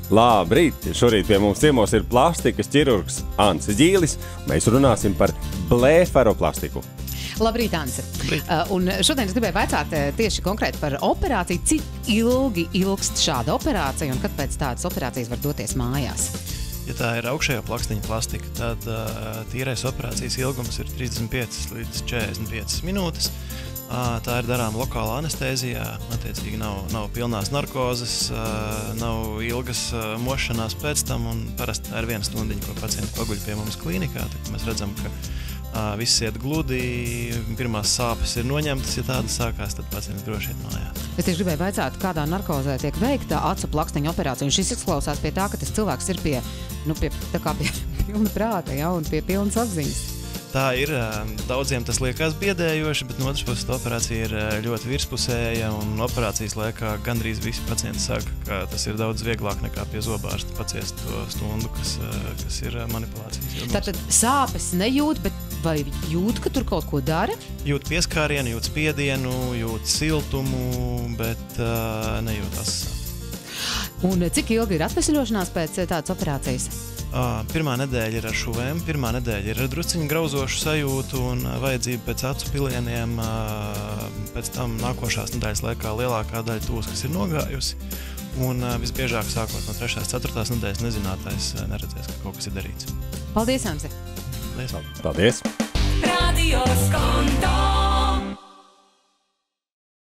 Labrīt! Šorīt pie mums ciemos ir plastikas ķirurgs Anse Ģīlis. Mēs runāsim par blefaroplastiku. Labrīt, Anse. Un šodien es gribēju vaicāt tieši konkrēti par operāciju. Cik ilgi ilgst šāda operācija un kad pēc tādas operācijas var doties mājās? Ja tā ir augšējā plakstiņa plastika, tad tīrais operācijas ilgums ir 35 līdz 45 minūtes. Tā ir darām lokāla anestēzijā, attiecīgi nav pilnās narkozes, nav ilgas mošanās pēc tam, un parasti tā ir 1 stundiņa, ko pacienti paguļ pie mums klīnikā. Tad mēs redzam, ka viss iet gludi, pirmās sāpes ir noņemtas, ja tāda sākās, tad pacients droši iet mājās. Es tieši gribēju vaicāt, kādā narkozē tiek veikta acu plakstiņa operācija, un šis izklausās pie tā, ka tas cilvēks ir pie pilna prāta, ja, un pie pilnas apziņas. Tā ir, daudziem tas liekas biedējoši, bet no otras puses tā operācija ir ļoti virspusēja, un operācijas laikā gandrīz visi pacienti saka, ka tas ir daudz vieglāk nekā pie zobārsta paciest to stundu, kas ir manipulācijas ilgums. Tātad sāpes nejūt, bet vai jūt, ka tur kaut ko dara? Jūt pieskārienu, jūt spiedienu, jūt siltumu, bet nejūt asas. Un cik ilgi ir atvesļošanās pēc tādas operācijas? Pirmā nedēļa ir ar šuvēm, pirmā nedēļa ir ar drusciņu grauzošu sajūtu un vajadzību pēc acu pilieniem. Pēc tam nākošās nedēļas laikā lielākā daļa tūs, kas ir nogājusi. Un visbiežāk sākot no 3. 4. nedēļas nezinātais neredzēs, ka kaut kas ir darīts. Paldies, Anse! Paldies! Radio Skonto.